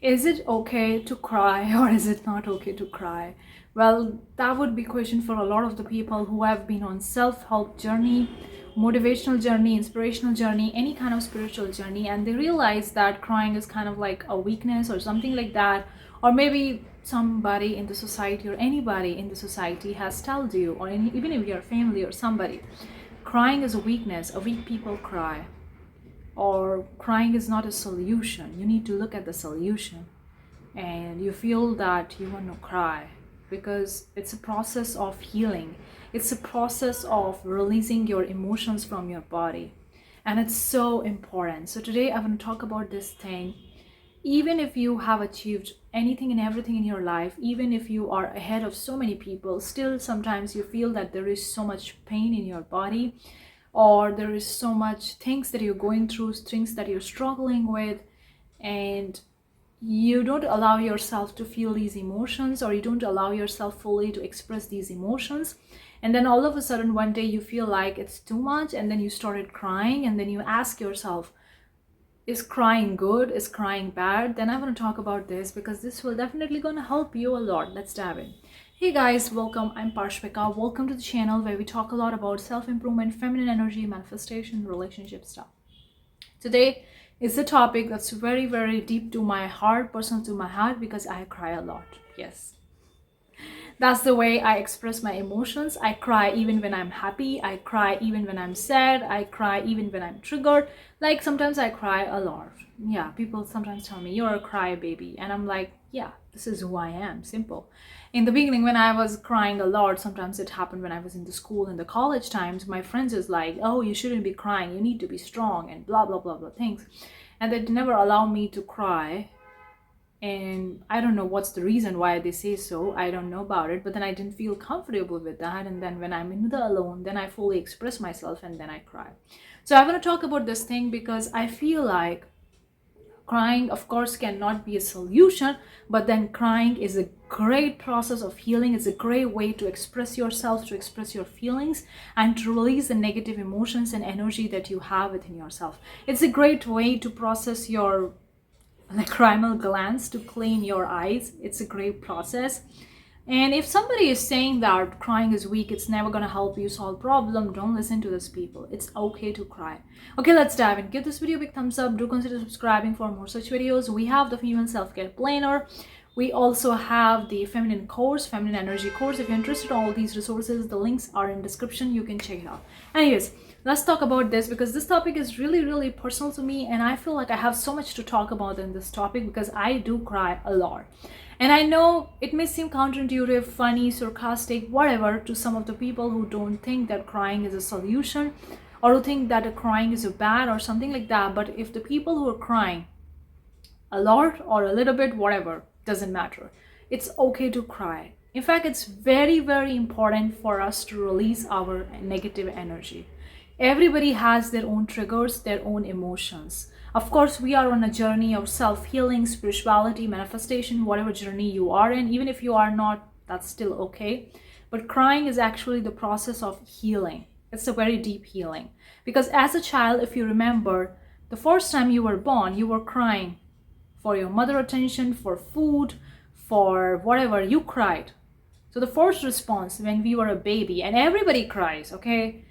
Is it okay to cry or is it not okay to cry? Well, that would be question for a lot of the people who have been on self-help journey, motivational journey, inspirational journey, any kind of spiritual journey, and they realize that crying is kind of like a weakness or something like that, or maybe somebody in the society or anybody in the society has told you, or even if your family or somebody, crying is a weakness, a weak people cry, or crying is not a solution. You need to look at the solution, and you feel that you want to cry because it's a process of healing. It's a process of releasing your emotions from your body, and it's so important. So today I want to talk about this thing. Even if you have achieved anything and everything in your life, even if you are ahead of so many people, still sometimes you feel that there is so much pain in your body, or there is so much things that you're going through, things that you're struggling with, and you don't allow yourself to feel these emotions, or you don't allow yourself fully to express these emotions. And then all of a sudden one day you feel like it's too much, and then you started crying, and then you ask yourself, is crying good, is crying bad? Then I want to talk about this because this will definitely gonna help you a lot. Let's dive in. Hey guys, welcome. I'm Parshvika. Welcome to the channel where we talk a lot about self-improvement, feminine energy, manifestation, relationship stuff. Today is a topic that's very, very deep to my heart, personal to my heart, because I cry a lot. Yes, that's the way I express my emotions. I cry even when I'm happy. I cry even when I'm sad. I cry even when I'm triggered. Like sometimes I cry a lot. Yeah, people sometimes tell me, you're a crybaby. And I'm like, yeah, this is who I am. Simple. In the beginning, when I was crying a lot, sometimes it happened when I was in the school, in the college times, my friends is like, oh, you shouldn't be crying. You need to be strong and blah, blah, blah, blah things. And they never allow me to cry, and I don't know what's the reason why they say so. I don't know about it, but then I didn't feel comfortable with that. And then when I'm in the alone, then I fully express myself and then I cry. So I want to talk about this thing because I feel like crying, of course, cannot be a solution, but then crying is a great process of healing. It's a great way to express yourself, to express your feelings, and to release the negative emotions and energy that you have within yourself. It's a great way to process your lacrimal glands, to clean your eyes. It's a great process. And if somebody is saying that crying is weak, it's never going to help you solve problem, don't listen to those people. It's okay to cry. Okay, let's dive in. Give this video a big thumbs up. Do consider subscribing for more such videos. We have the female self-care planner. We also have the feminine course, feminine energy course. If you're interested in all these resources, the links are in description. You can check it out. Anyways, let's talk about this because this topic is really, really personal to me, and I feel like I have so much to talk about in this topic because I do cry a lot. And I know it may seem counterintuitive, funny, sarcastic, whatever, to some of the people who don't think that crying is a solution, or who think that crying is a bad or something like that. But if the people who are crying a lot or a little bit, whatever, doesn't matter. It's okay to cry. In fact, it's very, very important for us to release our negative energy. Everybody has their own triggers, their own emotions. Of course, we are on a journey of self-healing, spirituality, manifestation, whatever journey you are in. Even if you are not, that's still okay. But crying is actually the process of healing. It's a very deep healing. Because as a child, if you remember, the first time you were born, you were crying for your mother attention, for food, for whatever, you cried. So the first response when we were a baby, and everybody cries, okay?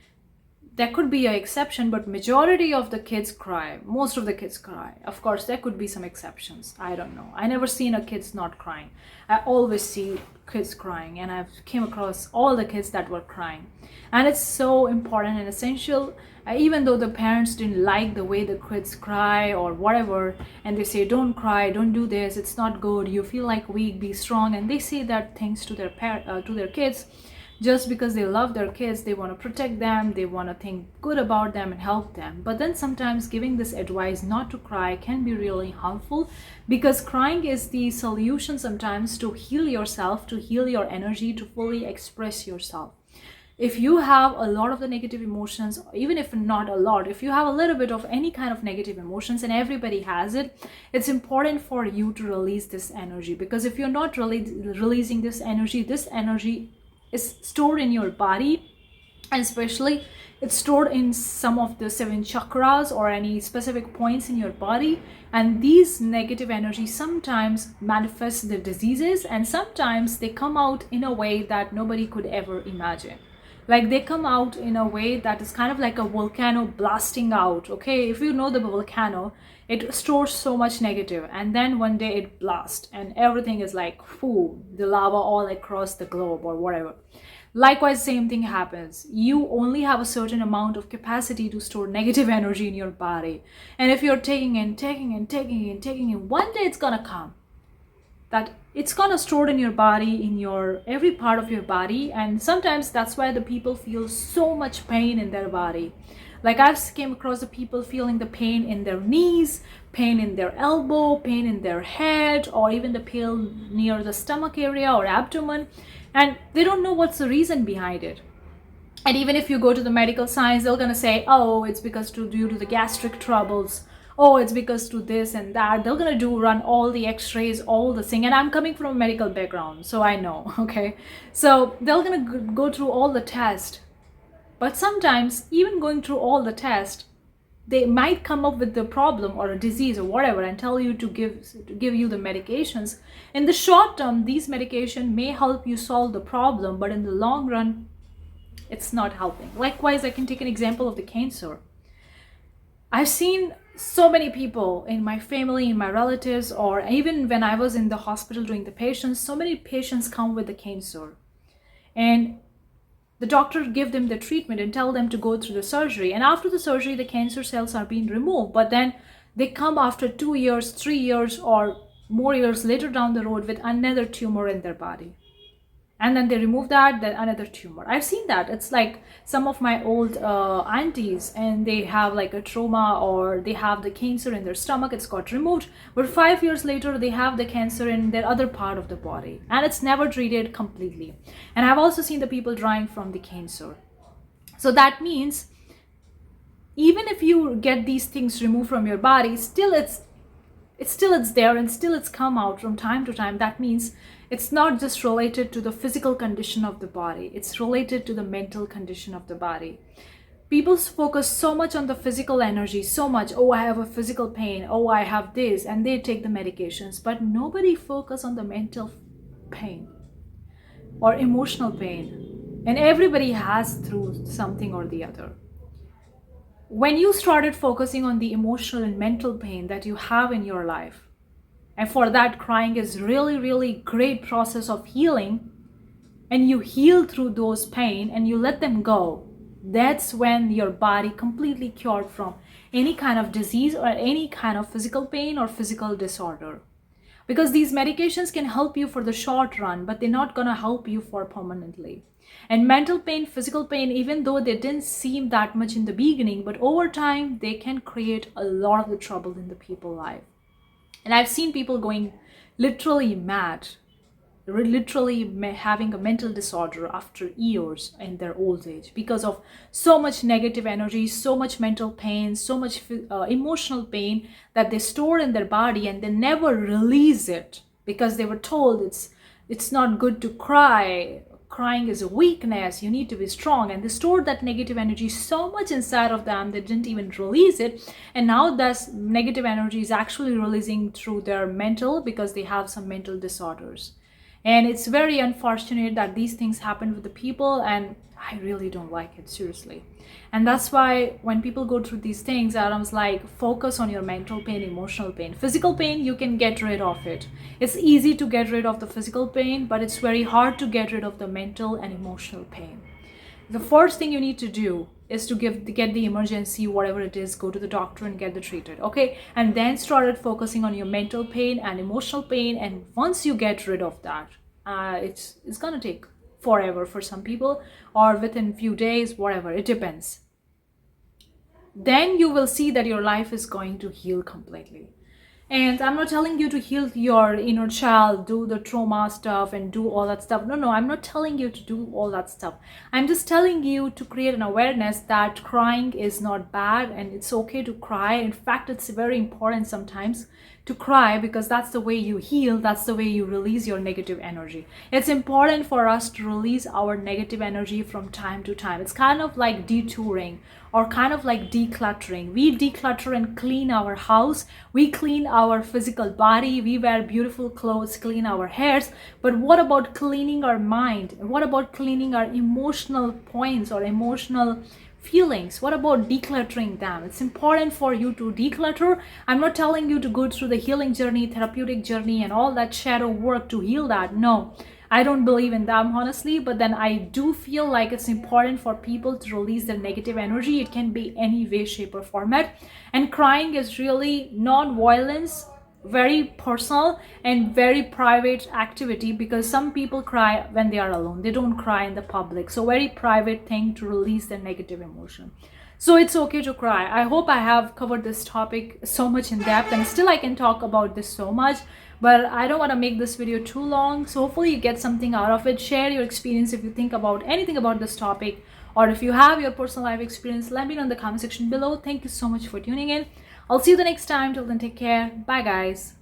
There could be an exception, but majority of the kids cry. Most of the kids cry. Of course, there could be some exceptions. I don't know. I never seen a kids not crying. I always see kids crying, and I've came across all the kids that were crying. And it's so important and essential. Even though the parents didn't like the way the kids cry or whatever, and they say, don't cry, don't do this, it's not good, you feel like weak, be strong. And they say that things to their kids. Just because they love their kids, they want to protect them, they want to think good about them and help them. But then sometimes giving this advice not to cry can be really harmful, because crying is the solution sometimes to heal yourself, to heal your energy, to fully express yourself. If you have a lot of the negative emotions, even if not a lot, if you have a little bit of any kind of negative emotions, and everybody has it, it's important for you to release this energy. Because if you're not really releasing this energy is stored in your body, and especially it's stored in some of the 7 chakras or any specific points in your body. And these negative energies sometimes manifest the diseases, and sometimes they come out in a way that nobody could ever imagine. Like they come out in a way that is kind of like a volcano blasting out. Okay, if you know the volcano, it stores so much negative, and then one day it blasts and everything is like, whoo, the lava all across the globe or whatever. Likewise, same thing happens. You only have a certain amount of capacity to store negative energy in your body. And if you're taking and taking and taking and taking it, one day it's gonna come that it's gonna store in your body, in your every part of your body. And sometimes that's why the people feel so much pain in their body. Like I've came across the people feeling the pain in their knees, pain in their elbow, pain in their head, or even the pain near the stomach area or abdomen, and they don't know what's the reason behind it. And even if you go to the medical science, they're gonna say, oh, it's because due to the gastric troubles. Oh, it's because to this and that. They're gonna run all the x-rays, all the thing. And I'm coming from a medical background, so I know, okay? So they're gonna go through all the tests. But sometimes, even going through all the tests, they might come up with the problem or a disease or whatever and tell you to give you the medications. In the short term, these medication may help you solve the problem, but in the long run, it's not helping. Likewise, I can take an example of the cancer. I've seen so many people in my family, in my relatives, or even when I was in the hospital doing the patients, so many patients come with the cancer. And the doctor give them the treatment and tell them to go through the surgery. And after the surgery, the cancer cells are being removed. But then they come after 2 years, 3 years, or more years later down the road with another tumor in their body. And then they remove that, then another tumor. I've seen that. It's like some of my old aunties, and they have like a trauma, or they have the cancer in their stomach, it's got removed. But 5 years later, they have the cancer in their other part of the body, and it's never treated completely. And I've also seen the people dying from the cancer. So that means even if you get these things removed from your body, still it's there, and still it's come out from time to time. That means it's not just related to the physical condition of the body, it's related to the mental condition of the body. People focus so much on the physical energy, so much, oh, I have a physical pain, oh, I have this, and they take the medications, but nobody focus on the mental pain or emotional pain. And everybody has through something or the other. When you started focusing on the emotional and mental pain that you have in your life, and for that, crying is really, really great process of healing, and you heal through those pain and you let them go, that's when your body completely cured from any kind of disease or any kind of physical pain or physical disorder. Because these medications can help you for the short run, but they're not gonna help you for permanently. And mental pain, physical pain, even though they didn't seem that much in the beginning, but over time, they can create a lot of the trouble in the people's life. And I've seen people going literally mad, literally having a mental disorder after years in their old age because of so much negative energy, so much mental pain, so much emotional pain that they store in their body, and they never release it because they were told it's not good to cry. Crying is a weakness, you need to be strong, and they stored that negative energy so much inside of them they didn't even release it. And now that negative energy is actually releasing through their mental, because they have some mental disorders. And it's very unfortunate that these things happen with the people, and I really don't like it, seriously. And that's why when people go through these things, Adam's like, focus on your mental pain, emotional pain. Physical pain, you can get rid of it. It's easy to get rid of the physical pain, but it's very hard to get rid of the mental and emotional pain. The first thing you need to do is to get the emergency, whatever it is, go to the doctor and get the treated, okay? And then started focusing on your mental pain and emotional pain. And once you get rid of that, it's gonna take forever for some people, or within few days, whatever, it depends. Then you will see that your life is going to heal completely. And I'm not telling you to heal your inner child, do the trauma stuff and do all that stuff. No, I'm not telling you to do all that stuff. I'm just telling you to create an awareness that crying is not bad and it's okay to cry. In fact, it's very important sometimes to cry, because that's the way you heal, that's the way you release your negative energy. It's important for us to release our negative energy from time to time. It's kind of like detouring, or kind of like decluttering. We declutter and clean our house, we clean our physical body, we wear beautiful clothes, clean our hairs, but what about cleaning our mind? What about cleaning our emotional points or emotional feelings? What about decluttering them? It's important for you to declutter. I'm not telling you to go through the healing journey, therapeutic journey, and all that shadow work to heal that. No, I don't believe in them, honestly, but then I do feel like it's important for people to release their negative energy. It can be any way, shape, or format. And crying is really non-violence, very personal and very private activity, because some people cry when they are alone. They don't cry in the public. So very private thing to release their negative emotion. So it's okay to cry. I hope I have covered this topic so much in depth, and still I can talk about this so much, but I don't want to make this video too long. So hopefully you get something out of it. Share your experience if you think about anything about this topic, or if you have your personal life experience, let me know in the comment section below. Thank you so much for tuning in. I'll see you the next time. Till then, take care. Bye guys.